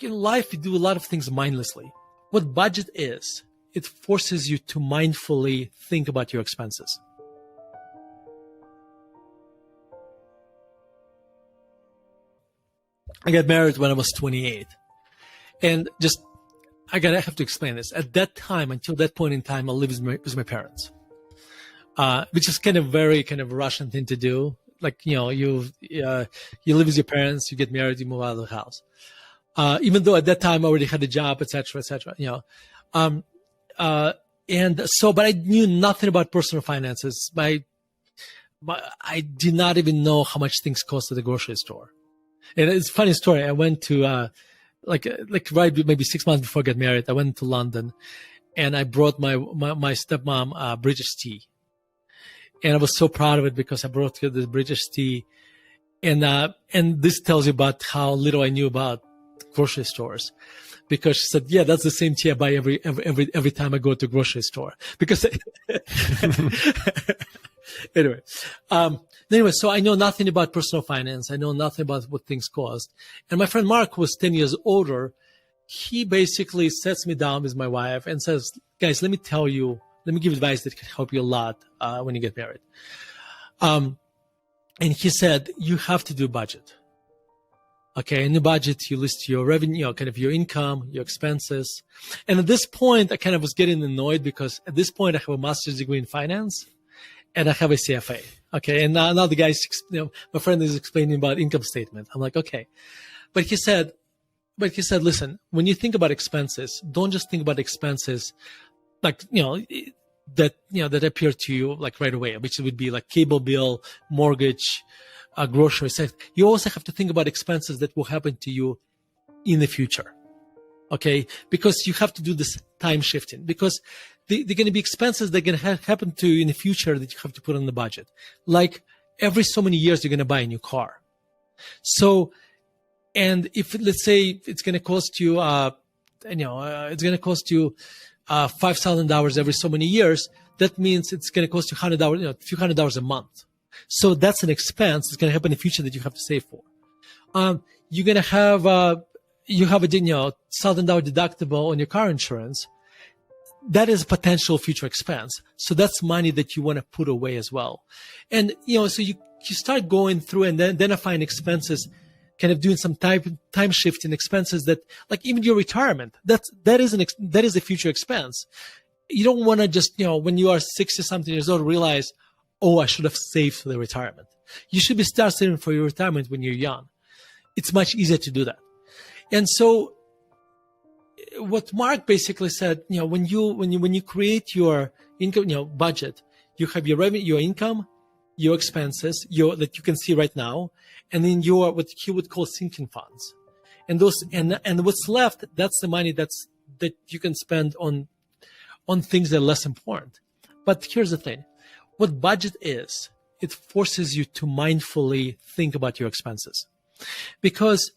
in life, we do a lot of things mindlessly. What budget is, it forces you to mindfully think about your expenses. I got married when I was 28. And I have to explain this. At that time, until that point in time, I lived with my parents, which is kind of very kind of Russian thing to do. Like, you live with your parents, you get married, you move out of the house. Even though at that time I already had a job, et cetera, but I knew nothing about personal finances. I did not even know how much things cost at the grocery store. And it's a funny story. I went to, right maybe 6 months before I got married, I went to London and I brought my stepmom British tea. And I was so proud of it because I brought her this British tea. And this tells you about how little I knew about grocery stores, because she said, yeah, that's the same tea I buy every time I go to a grocery store. Because anyway, so I know nothing about personal finance. I know nothing about what things cost. And my friend Mark, who was 10 years older, he basically sets me down with my wife and says, guys, let me give advice that can help you a lot when you get married. And he said, you have to do a budget. Okay, in the budget, you list your revenue, kind of your income, your expenses. And at this point, I kind of was getting annoyed because at this point, I have a master's degree in finance and I have a CFA. Okay, and now the guys, my friend is explaining about income statement. I'm like, okay. But he said, listen, when you think about expenses, don't just think about expenses like, that appear to you like right away, which would be like cable bill, mortgage, groceries. You also have to think about expenses that will happen to you in the future. Okay, because you have to do this time shifting, because they're going to be expenses that are going to happen to you in the future that you have to put on the budget. Like every so many years, you're going to buy a new car. So, and if let's say it's going to cost you, it's going to cost you $5,000 every so many years, that means it's going to cost you $100, a few $100 a month. So that's an expense that's going to happen in the future that you have to save for. You're going to have you have a $1,000 deductible on your car insurance. That is a potential future expense. So that's money that you want to put away as well. And, so you start going through and then identifying expenses, kind of doing some time shifting expenses that, like even your retirement, that is a future expense. You don't want to just, when you are 60 something years old, realize, oh, I should have saved for the retirement. You should start saving for your retirement when you're young. It's much easier to do that. And so what Mark basically said, when you create your income, budget, you have your revenue, your income, your expenses, that you can see right now, and then your what he would call sinking funds. And those and what's left, that's the money that you can spend on things that are less important. But here's the thing. What budget is, it forces you to mindfully think about your expenses. Because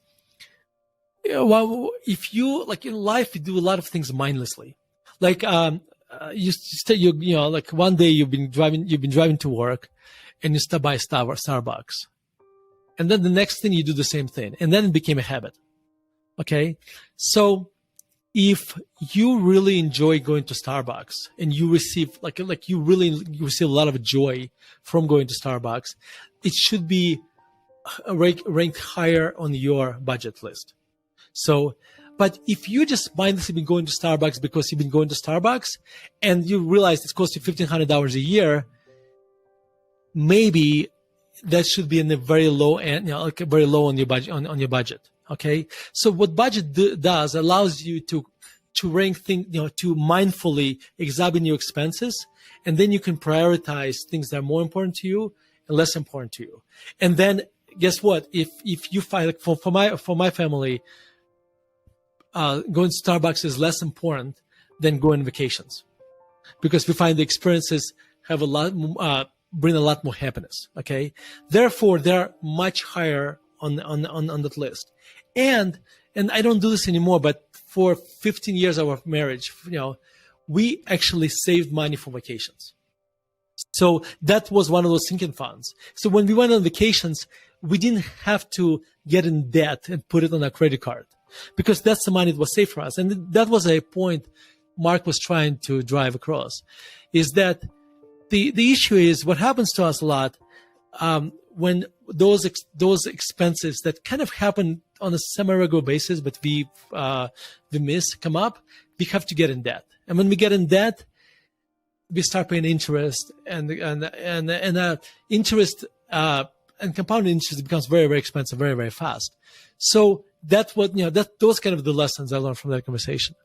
if you, like in life, you do a lot of things mindlessly. Like like one day you've been driving to work and you stop by Starbucks. And then the next thing you do the same thing. And then it became a habit. Okay. So if you really enjoy going to Starbucks and you receive you receive a lot of joy from going to Starbucks, it should be ranked higher on your budget list. So, but if you just mindlessly been going to Starbucks because you've been going to Starbucks and you realize it's cost you $1,500 a year, maybe that should be in the very low end, very low on your budget, on your budget. Okay. So what budget does allows you to rank things, to mindfully examine your expenses, and then you can prioritize things that are more important to you and less important to you. And then guess what? If you find, like for my family, going to Starbucks is less important than going on vacations, because we find the experiences have bring a lot more happiness. Okay, therefore they're much higher on that list. And I don't do this anymore, but for 15 years of our marriage, we actually saved money for vacations. So that was one of those sinking funds. So when we went on vacations, we didn't have to get in debt and put it on our credit card. because that's the money that was saved for us. And that was a point Mark was trying to drive across, is that the issue is what happens to us a lot when those expenses that kind of happen on a semi-regular basis, but we miss, come up, we have to get in debt. And when we get in debt, we start paying interest, and interest and compound interest becomes very, very expensive very, very fast. So that's what, those kind of the lessons I learned from that conversation.